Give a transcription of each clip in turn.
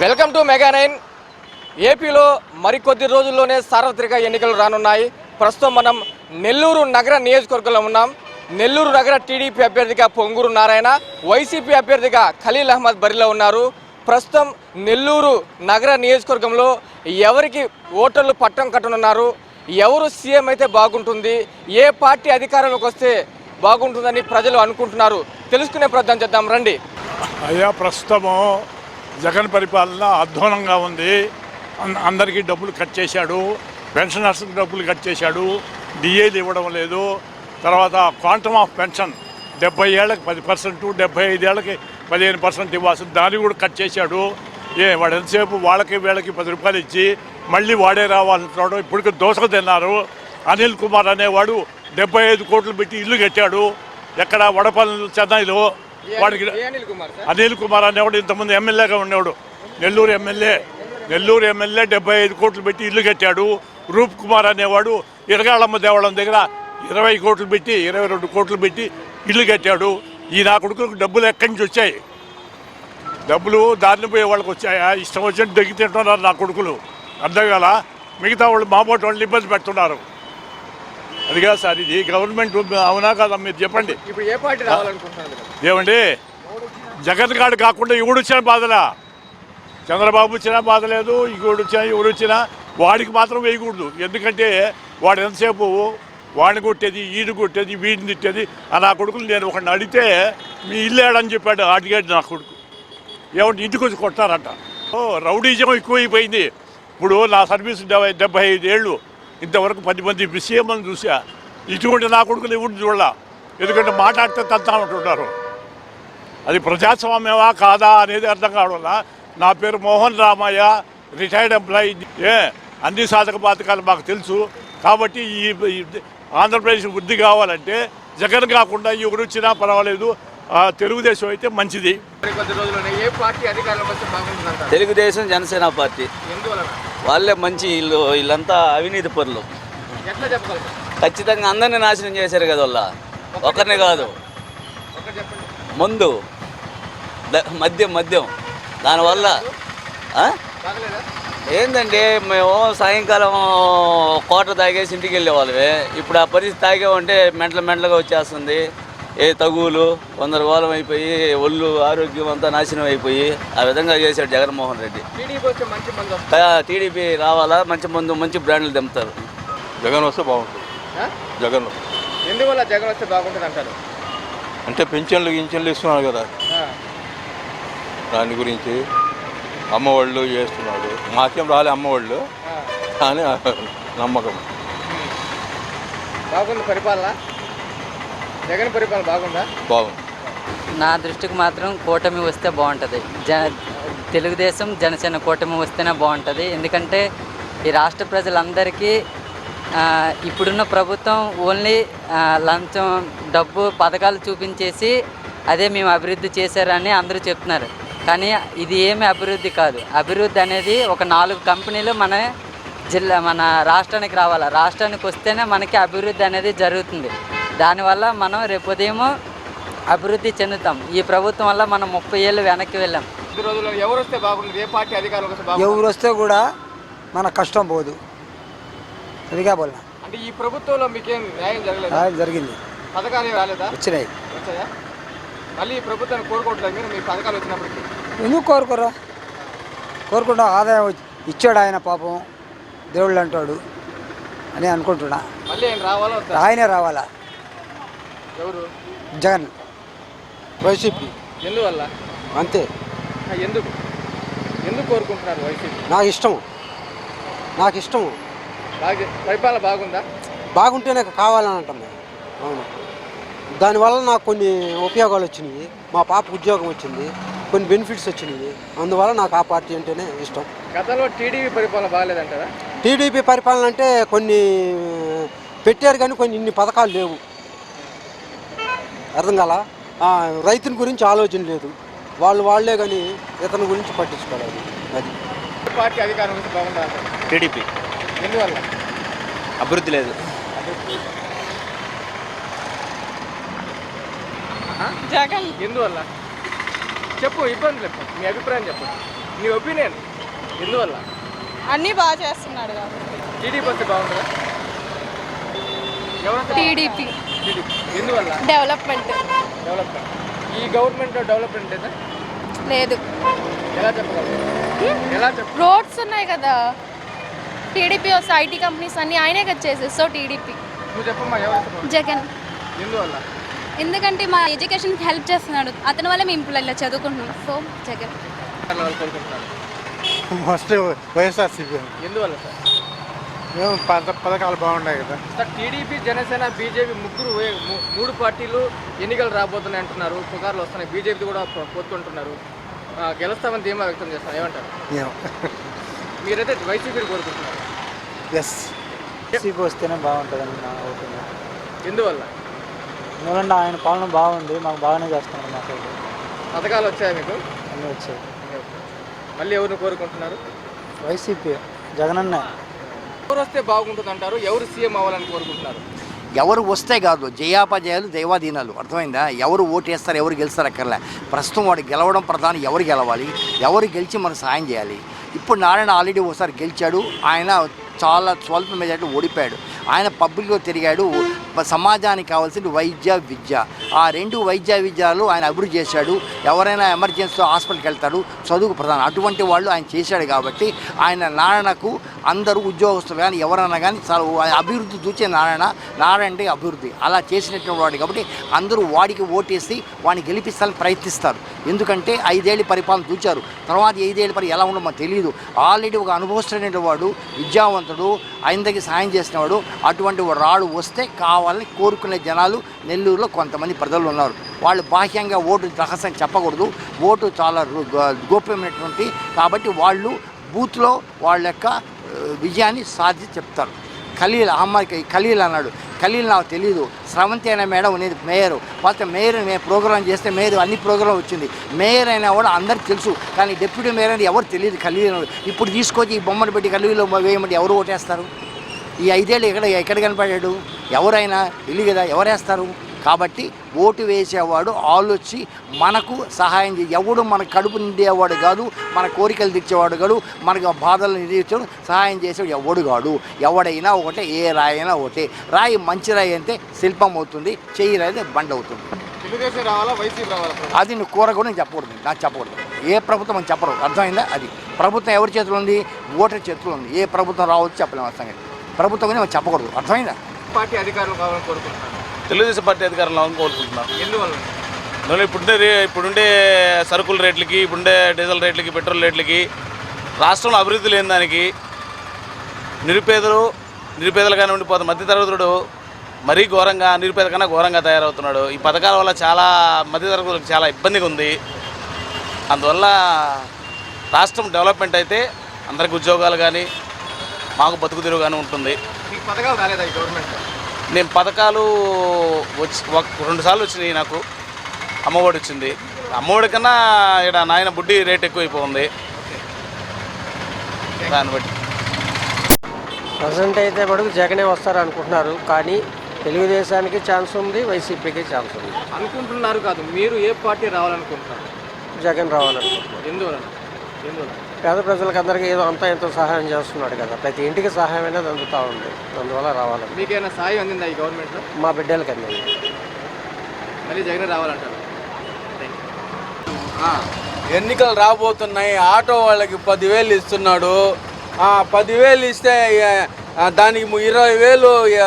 Welcome to mega 9. ఏపీలో మరికొద్ది రోజుల్లోనే సార్వత్రిక ఎన్నికలు రానున్నాయి. ప్రస్తుతం మనం నెల్లూరు నగర నియోజకవర్గంలో ఉన్నాం. నెల్లూరు నగర టీడీపీ అభ్యర్థిగా పొంగూరు నారాయణ, వైసీపీ అభ్యర్థిగా ఖలీల్ అహ్మద్ బరిలో ఉన్నారు. ప్రస్తుతం నెల్లూరు నగర నియోజకవర్గంలో ఎవరికి ఓటర్లు పట్టం కట్టనున్నారు, ఎవరు సీఎం అయితే బాగుంటుంది, ఏ పార్టీ అధికారంలోకి వస్తే బాగుంటుందని ప్రజలు అనుకుంటున్నారు, తెలుసుకునే ప్రయత్నం చేద్దాం రండి. అయ్యా, ప్రస్తుతము జగన్ పరిపాలన అధ్వానంగా ఉంది. అందరికీ డబ్బులు కట్ చేశాడు, పెన్షనర్స్కి డబ్బులు కట్ చేశాడు, డిఏలు ఇవ్వడం లేదు. తర్వాత క్వాంటమ్ ఆఫ్ పెన్షన్ 70 ఏళ్ళకి 10%, 75 ఏళ్ళకి 15% ఇవ్వాల్సింది, దాన్ని కూడా కట్ చేశాడు. వాడు ఎంతసేపు వాళ్ళకి వీళ్ళకి 10 రూపాయలు ఇచ్చి మళ్ళీ వాడే రావాలంటున్నాడు. ఇప్పటికి దోసకు తిన్నారు. అనిల్ కుమార్ అనేవాడు 75 కోట్లు పెట్టి ఇల్లు కట్టాడు. ఎక్కడ వడపల్లి, చెన్నైలో. వాడికి అనిల్ కుమార్ అనేవాడు ఇంతకుముందు ఎమ్మెల్యేగా ఉండేవాడు, నెల్లూరు ఎమ్మెల్యే 75 కోట్లు పెట్టి ఇల్లు కట్టాడు. రూప్ కుమార్ అనేవాడు ఇరగాళమ్మ దేవాలయం దగ్గర 20 కోట్లు పెట్టి 22 కోట్లు పెట్టి ఇల్లు కట్టాడు. ఈ నా కొడుకులకు డబ్బులు ఎక్కడి నుంచి వచ్చాయి? డబ్బులు దారిని పోయే వాళ్ళకి వచ్చాయా? ఇష్టం వచ్చినట్టు దగ్గర తింటున్నారు నా కొడుకులు. అర్థం కాల. మిగతా వాళ్ళు మామూలు వాళ్ళు ఇబ్బంది పెడుతున్నారు. అదిగా సార్, ఇది గవర్నమెంట్ అవునా కాదా మీరు చెప్పండి. ఇప్పుడు ఏ పార్టీ రావాలనుకుంటున్నారు? ఏమండి, జగన్ గారు కాకుండా ఎవడు వచ్చిన బాధలా? చంద్రబాబు వచ్చినా బాధ లేదు, ఎవడు వచ్చినా వాడికి మాత్రం వేయకూడదు. ఎందుకంటే వాడు ఎంతసేపు వాడిని కొట్టేది, ఈడు కొట్టేది, వీడిని తిట్టేది. నా కొడుకులు నేను ఒకడిని అడిగితే మీ ఇల్లు ఏడని చెప్పాడు, అడిగాడు నా కొడుకు. ఏమంటే ఇంటికి వచ్చి కొట్టారంట. రౌడీజం ఎక్కువైపోయింది. ఇప్పుడు నా సర్వీస్ 75 ఏళ్ళు, ఇంతవరకు 10 మంది సీఎంలను చూసా. ఇటువంటి నా కొడుకులు ఎవరు చూడాల. ఎందుకంటే మాట్లాడితే తంతా ఉంటుంటారు. అది ప్రజాస్వామ్యమా కాదా అనేది అర్థం కావడం. నా పేరు మోహన్ రామయ్య, రిటైర్డ్ ఎంప్లాయీ. అన్ని సాధక బాధకాలు మాకు తెలుసు. కాబట్టి ఈ ఆంధ్రప్రదేశ్ వృద్ధి కావాలంటే జగన్ కాకుండా ఎవరు వచ్చినా పర్వాలేదు, తెలుగుదేశం అయితే మంచిది. తెలుగుదేశం, జనసేన పార్టీ వాళ్ళే మంచి. వీళ్ళంతా అవినీతి పరులు. ఖచ్చితంగా అందరినీ నాశనం చేశారు కదా వాళ్ళ, ఒకరిని కాదు. ముందు మద్యం దానివల్ల ఏందండి, మేము సాయంకాలం కోట తాగేసి ఇంటికి వెళ్ళే వాళ్ళమే. ఇప్పుడు ఆ పరిస్థితి తాగామంటే మెంటలుగా వచ్చేస్తుంది. ఏ తగువులు గందరగోళం అయిపోయి ఒళ్ళు ఆరోగ్యం అంతా నాశనం అయిపోయి ఆ విధంగా చేశాడు జగన్మోహన్ రెడ్డి. టీడీపీ రావాలా, మంచి మందు మంచి బ్రాండ్లు దింపుతారు. జగన్ వస్తే బాగుంటుంది. జగన్ ఎందువల్ల జగన్ వస్తే బాగుంటుంది అంటారు? అంటే పింఛన్లు ఇస్తున్నారు కదా, దాని గురించి. అమ్మఒళ్ళు చేస్తున్నాడు. మాకేం రాలే అమ్మఒళ్ళు, కానీ నమ్మకం. బాగుంది పరిపాలన, జగన్ పరిపాలన బాగుందా? బాగుంది. నా దృష్టికి మాత్రం కూటమి వస్తే బాగుంటుంది. తెలుగుదేశం, జనసేన కూటమి వస్తేనే బాగుంటుంది. ఎందుకంటే ఈ రాష్ట్ర ప్రజలందరికీ ఇప్పుడున్న ప్రభుత్వం ఓన్లీ లంచం, డబ్బు, పథకాలు చూపించేసి అదే మేము అభివృద్ధి చేశారని అందరూ చెప్తున్నారు. కానీ ఇది ఏమీ అభివృద్ధి కాదు. అభివృద్ధి అనేది ఒక 4 కంపెనీలు మన రాష్ట్రానికి రావాలి. రాష్ట్రానికి వస్తేనే మనకి అభివృద్ధి అనేది జరుగుతుంది. దానివల్ల మనం రేపు ఉదయం అభివృద్ధి చెందుతాం. ఈ ప్రభుత్వం వల్ల మనం 30 ఏళ్ళు వెనక్కి వెళ్ళాం. ఎవరు వస్తే బాగుంటుంది? ఏ పార్టీ అధికారంలోకి వస్తే? ఎవరు వస్తే కూడా మన కష్టం పోదు. అదిగా బోల్నా. అంటే ఈ ప్రభుత్వంలో మీకేం న్యాయం జరగలేదు? జరిగింది. పథకాలు రాలేదా? వచ్చాయా? మళ్ళీ ఈ ప్రభుత్వాన్ని కోరుకోవట్లేదు మీరు? మీ పథకాలు వచ్చినప్పటికీ ఎందుకు కోరుకుంటా ఆదాయం ఇచ్చాడు ఆయన, పాపం దేవుళ్ళు అంటాడు అని అనుకుంటున్నా. మళ్ళీ ఆయన రావాలా? ఆయనే రావాలా. ఎవరు? జగన్. వైసీపీ. ఎందువల్ల? అంతే. ఎందుకు కోరుకుంటున్నారు వైసీపీ? నాకు ఇష్టం. పరిపాలన బాగుందా? బాగుంటేనే కావాలని అంటాం. అవును. దానివల్ల నాకు కొన్ని ఉపయోగాలు వచ్చినాయి. మా పాపకు ఉద్యోగం వచ్చింది, కొన్ని బెనిఫిట్స్ వచ్చినాయి. అందువల్ల నాకు ఆ పార్టీ అంటేనే ఇష్టం. గతంలో టీడీపీ పరిపాలన బాగాలేదంటారా? టీడీపీ పరిపాలన అంటే కొన్ని పెట్టారు కానీ కొన్ని ఇన్ని పథకాలు లేవు. అర్థం కాల. రైతుని గురించి ఆలోచన లేదు. వాళ్ళే కానీ ఇతని గురించి పట్టించుకోలేదు. అది పార్టీ అధికారం గురించి బాగుందా? టీడీపీ. ఎందువల్ల? అభివృద్ధి లేదు. జగన్. ఎందువల్ల చెప్పు, ఇబ్బంది చెప్పు, మీ అభిప్రాయం చెప్పు. మీ ఒపీనియన్ ఎందువల్ల? అన్నీ బాగా చేస్తున్నాడు కాబట్టి టీడీపీ వస్తే బాగుంటుందా? ఎవరైతే టీడీపీ టీడీపీ ఎందువల్ల? Development development. ఈ గవర్నమెంట్ డెవలప్మెంట్ అయితే లేదు. ఎలా చెప్పగలరు? ఎలా చెప్ప రోడ్స్ ఉన్నాయి కదా, టీడీపీ వస్తే ఐటీ కంపెనీస్ అన్నీ ఆయనే కదా చేసేది. So TDP. నువ్వు చెప్పమ్మా, ఎవరైతే బాగుంటుంది? జగన్. ఎందువల్ల? ఎందుకంటే మా ఎడ్యుకేషన్కి హెల్ప్ చేస్తున్నాడు, అతని వల్ల మేము ఇప్పుడు ఇలా చదువుకుంటున్నాం. సో జగన్. కోరుకుంటున్నారు. ఫస్ట్ వైఎస్ఆర్సీపీ. ఎందువల్ల సార్? పథకాలు బాగున్నాయి కదా. సార్ టీడీపీ, జనసేన, బీజేపీ మూడు పార్టీలు ఎన్నికలు రాబోతున్నాయి అంటున్నారు, పుకార్లు వస్తున్నాయి. బీజేపీ కూడా పొత్తుంటున్నారు. గెలుస్తామని ధీమా వ్యక్తం చేస్తున్నారు, ఏమంటారు? మీరైతే వైసీపీని కోరుకుంటున్నారు. ఎస్, వైసీపీ వస్తేనే బాగుంటుందని నా ఒపీనియన్. ఎందువల్ల? ఎందుకంటే ఆయన పాలన బాగుంది, మాకు బాగానే చేస్తున్నాడు. మాకు పథకాలు వచ్చాయా మీకు? అన్నీ వచ్చాయి. మళ్ళీ ఎవరిని కోరుకుంటున్నారు? వైసీపీ, జగనన్న. ఎవరు వస్తే బాగుంటుంది అంటారు? ఎవరు సీఎం అవ్వాలని కోరుకుంటున్నారు? ఎవరు వస్తే కాదు, జయాపజయాలు దైవాధీనాలు. అర్థమైందా? ఎవరు ఓటేస్తారు, ఎవరు గెలుస్తారు అక్కర్లే. ప్రస్తుతం వాడు గెలవడం ప్రధాని. ఎవరు గెలవాలి, ఎవరు గెలిచి మనకు సాయం చేయాలి. ఇప్పుడు నారాయణ ఆల్రెడీ ఒకసారి గెలిచాడు, ఆయన చాలా స్వల్ప మెజార్టీ ఓడిపోయాడు. ఆయన పబ్లిక్లో తిరిగాడు. సమాజానికి కావాల్సింది వైద్య, విద్య. ఆ రెండు వైద్య విద్యలు ఆయన అభివృద్ధి చేశాడు. ఎవరైనా ఎమర్జెన్సీతో హాస్పిటల్కి వెళ్తారు, చదువుకు ప్రధానం. అటువంటి వాళ్ళు ఆయన చేశాడు కాబట్టి ఆయన నారాయణకు అందరూ ఉద్యోగస్తులు కానీ ఎవరైనా కానీ చాలా అభివృద్ధి చూసే నారాయణ అంటే అభివృద్ధి అలా చేసినటువంటి వాడు కాబట్టి అందరూ వాడికి ఓటేసి వాడిని గెలిపిస్తానికి ప్రయత్నిస్తారు. ఎందుకంటే 5 ఏళ్ళ పరిపాలన చూచారు. తర్వాత 5 ఏళ్ళ ఎలా ఉండో మాకు తెలియదు. ఆల్రెడీ ఒక అనుభవస్తుడైన వాడు, విద్యావంతుడు, ఆయనకి సాయం చేసినవాడు. అటువంటి రాడు వస్తే కావాలని కోరుకునే జనాలు నెల్లూరులో కొంతమంది ప్రజలు ఉన్నారు. వాళ్ళు బాహ్యంగా ఓటు రహస్యం చెప్పకూడదు. ఓటు చాలా గోప్యమైనటువంటి కాబట్టి వాళ్ళు బూత్లో వాళ్ళ యొక్క విజయాన్ని సాధించి చెప్తారు. ఖలీల్ అన్నాడు. ఖలీల్ నాకు తెలియదు. స్రవంతి అయిన మేడం అనేది మేయర్. వాళ్ళ మేయర్ మేము ప్రోగ్రాం చేస్తే మేయర్ అన్ని ప్రోగ్రాం వచ్చింది. మేయర్ అయినా కూడా అందరికి తెలుసు, కానీ డిప్యూటీ మేయర్ అనేది ఎవరు తెలియదు. ఖలీల్ ఇప్పుడు తీసుకొచ్చి ఈ బొమ్మను పెట్టి ఖలీల్లో వేయమంటే ఎవరు ఓటేస్తారు? ఈ 5 ఏళ్ళు ఎక్కడ కనపడాడు? ఎవరైనా తెలియదు కదా, ఎవరేస్తారు? కాబట్టి ఓటు వేసేవాడు ఆలోచి మనకు సహాయం ఎవడు మన కడుపు నిండేవాడు కాదు, మన కోరికలు తెచ్చేవాడు కాదు, మనకు బాధలు నిందించడం సహాయం చేసేవాడు ఎవడు కాదు. ఎవడైనా ఒకటే, ఏ రాయి అయినా ఒకటే. రాయి మంచి రాయి అంటే శిల్పం అవుతుంది, చెయ్యి రాయి అయితే బండ అవుతుంది. తెలుగుదేశం రావాలా, వైసీపీ రావాలా? అది నువ్వు కూరకూడదు, నేను చెప్పకూడదు. నాకు చెప్పకూడదు. ఏ ప్రభుత్వం అని చెప్పరు. అర్థమైందా? అది ప్రభుత్వం ఎవరి చేతిలో ఉంది? ఓటర్ చేతిలో ఉంది. ఏ ప్రభుత్వం రావచ్చు చెప్పలేము. ఆ సంగతి ప్రభుత్వం మనం చెప్పకూడదు. అర్థమైందా? పార్టీ అధికారులు కావాలని కోరుకుంటున్నారు. తెలుగుదేశం పార్టీ అధికారంలో కోరుకుంటున్నాం. ఎందువల్ల? ఇప్పుడుండే సరుకుల రేట్లకి, ఇప్పుడుండే డీజిల్ రేట్లకి, పెట్రోల్ రేట్లకి, రాష్ట్రంలో అభివృద్ధి లేని దానికి నిరుపేదలుగానే ఉండిపోతుంది. మధ్యతరగతుడు మరీ నిరుపేద కన్నా ఘోరంగా తయారవుతున్నాడు. ఈ పథకాల వల్ల చాలా మధ్యతరగతులకు చాలా ఇబ్బందిగా ఉంది. అందువల్ల రాష్ట్రం డెవలప్మెంట్ అయితే అందరికి ఉద్యోగాలు కానీ మాకు బతుకు తెరువు కానీ ఉంటుంది. మీకు పథకాలు రాలేదా ఈ గవర్నమెంట్? నేను పథకాలు 2 సార్లు వచ్చినాయి. నాకు అమ్మఒడి వచ్చింది. అమ్మఒడి కన్నా ఇక్కడ నాయన బుడ్డి రేట్ ఎక్కువైపోయింది. దాన్ని బట్టి ప్రజెంట్ అయితే మటుకు జగనే వస్తారు అనుకుంటున్నారు, కానీ తెలుగుదేశానికి ఛాన్స్ ఉంది, వైసీపీకి ఛాన్స్ ఉంది. అనుకుంటున్నారు కాదు, మీరు ఏ పార్టీ రావాలనుకుంటున్నారు? జగన్ రావాలనుకుంటున్నారు. ఎందువల్ల? పేద ప్రజలకు అందరికీ ఏదో అంతా ఎంతో సహాయం చేస్తున్నాడు కదా, ప్రతి ఇంటికి సహాయం అనేది అందుతూ ఉంది. అందువల్ల రావాలి. మీకైనా సాయం అందిందా ఈ గవర్నమెంట్లో? మా బిడ్డలకి అందింది. మళ్ళీ జగన్ రావాలంటారు. ఎన్నికలు రాబోతున్నాయి. ఆటో వాళ్ళకి 10,000 ఇస్తున్నాడు. 10,000 ఇస్తే దానికి 20,000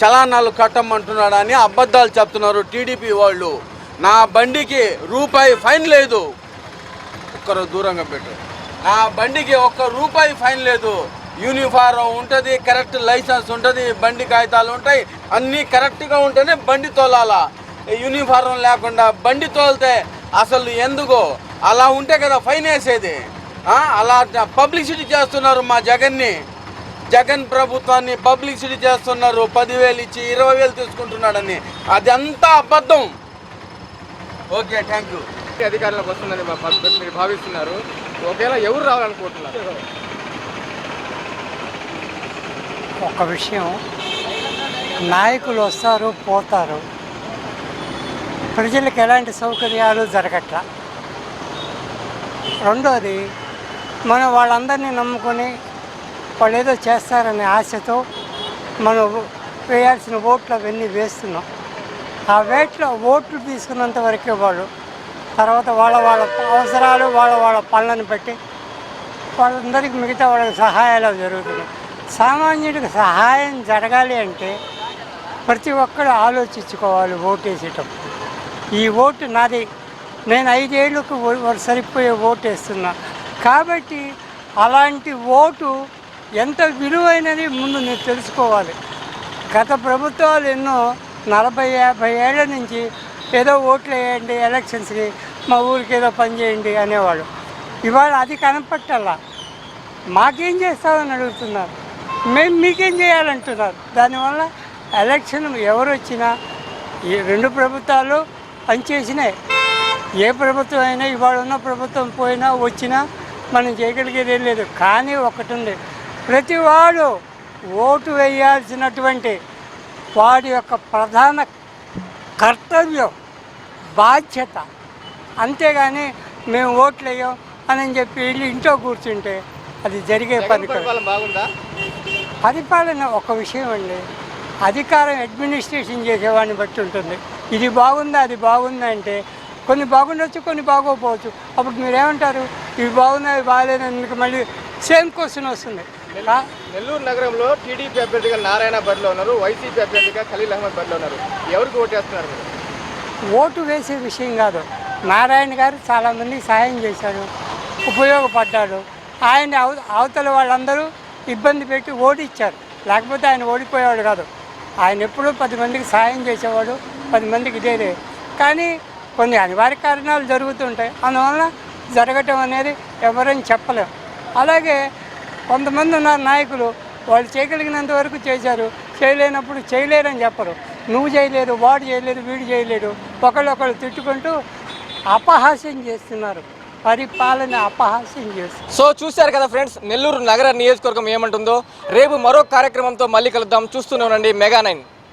చలానాలు కట్టమంటున్నాడు అని అబద్ధాలు చెప్తున్నారు టీడీపీ వాళ్ళు. నా బండికి రూపాయి ఫైన్ లేదు. ఒక్కరు దూరంగా పెట్టు. నా బండికి ₹1 ఫైన్ లేదు. యూనిఫారం ఉంటుంది, కరెక్ట్ లైసెన్స్ ఉంటుంది, బండి కాగితాలు ఉంటాయి, అన్నీ కరెక్ట్గా ఉంటేనే బండి తోలాలా. యూనిఫారం లేకుండా బండి తోలితే అసలు ఎందుకో అలా ఉంటే కదా ఫైన్ వేసేది. అలా పబ్లిసిటీ చేస్తున్నారు మా జగన్ ప్రభుత్వాన్ని పబ్లిసిటీ చేస్తున్నారు. 10,000 ఇచ్చి 20,000 తీసుకుంటున్నాడని. అదంతా అబద్ధం. Okay, thank you. అధికారంలోకి వస్తుందని మీరు భావిస్తున్నారు. ఒకవేళ ఎవరు రావాలనుకుంటున్నారు? ఒక విషయం, నాయకులు వస్తారు పోతారు, ప్రజలకు ఎలాంటి సౌకర్యాలు జరగట్ల. రెండోది మనం వాళ్ళందరినీ నమ్ముకొని వాళ్ళు ఏదో చేస్తారనే ఆశతో మనం వేయాల్సిన ఓట్లు అవన్నీ వేస్తున్నాం. ఆ ఓట్లు తీసుకున్నంత వరకే వాళ్ళు తర్వాత వాళ్ళ అవసరాలు వాళ్ళ పనులను బట్టి వాళ్ళందరికీ మిగతా వాళ్ళకి సహాయాలు జరుగుతున్నాయి. సామాన్యుడికి సహాయం జరగాలి అంటే ప్రతి ఒక్కరు ఆలోచించుకోవాలి ఓటేసేటప్పుడు. ఈ ఓటు నాది, నేను 5 ఏళ్ళకు సరిపోయే ఓటు వేస్తున్నా కాబట్టి అలాంటి ఓటు ఎంత విలువైనది ముందు నేను తెలుసుకోవాలి. గత ప్రభుత్వాలు ఎన్నో 40-50 ఏళ్ల నుంచి ఏదో ఓట్లు వేయండి ఎలక్షన్స్కి, మా ఊరికి ఏదో పని చేయండి అనేవాళ్ళు. ఇవాళ అది కనపట్టాలా, మాకేం చేస్తామని అడుగుతున్నారు, మేము మీకేం చేయాలంటున్నారు. దానివల్ల ఎలక్షన్ ఎవరు వచ్చినా ఈ 2 ప్రభుత్వాలు పనిచేసినాయి. ఏ ప్రభుత్వం అయినా ఇవాళ ఉన్న ప్రభుత్వం పోయినా వచ్చినా మనం చేయగలిగేది ఏం లేదు. కానీ ఒకటి ఉంది, ప్రతి వాడు ఓటు వేయాల్సినటువంటి వాడి యొక్క ప్రధాన కర్తవ్యం, బాధ్యత. అంతేగాని మేము ఓట్లు వేయం అని చెప్పి వెళ్ళి ఇంట్లో కూర్చుంటే అది జరిగే పని కాదు. బాగుందా? పరిపాలన ఒక విషయం అండి, అధికారం అడ్మినిస్ట్రేషన్ చేసేవాడిని బట్టి ఉంటుంది. ఇది బాగుందా అది బాగుందా అంటే కొన్ని బాగుండొచ్చు, కొన్ని బాగోపోవచ్చు. అప్పుడు మీరేమంటారు, ఇవి బాగున్నాయి ఇవి బాగాలేదని మీకు మళ్ళీ సేమ్ క్వశ్చన్ వస్తుంది. నెల్లూరు నగరంలో టీడీపీ అభ్యర్థిగా నారాయణ బరిలో ఉన్నారు, వైసీపీ అభ్యర్థిగా ఖలీల్ అహ్మద్ బరిలో ఉన్నారు. ఎవరికి ఓటు వేస్తున్నారు మీరు? ఓటు వేసే విషయం కాదు. నారాయణ గారు చాలామందికి సహాయం చేశారు, ఉపయోగపడ్డాడు. ఆయన అవతల వాళ్ళందరూ ఇబ్బంది పెట్టి ఓడిచ్చారు, లేకపోతే ఆయన ఓడిపోయేవాడు కాదు. ఆయన ఎప్పుడూ 10 మందికి సహాయం చేసేవాడు, 10 మందికి ఇదేదే. కానీ కొన్ని అనివార్య కారణాలు జరుగుతుంటాయి, అందువల్ల జరగటం అనేది ఎవరైనా చెప్పలేం. అలాగే కొంతమంది ఉన్నారు నాయకులు, వాళ్ళు చేయగలిగినంత వరకు చేశారు, చేయలేనప్పుడు చేయలేరని చెప్పరు. నువ్వు చేయలేదు, వాడు చేయలేదు, వీడు చేయలేడు, ఒకళ్ళొకళ్ళు తిట్టుకుంటూ అపహాస్యం చేస్తున్నారు, పరిపాలన అపహాస్యం చేస్తున్నారు. సో చూశారు కదా ఫ్రెండ్స్, నెల్లూరు నగర నియోజకవర్గం ఏమంటుందో. రేపు మరో కార్యక్రమంతో మళ్ళీ కలుద్దాం. చూస్తూనే ఉండండి మెగా 9.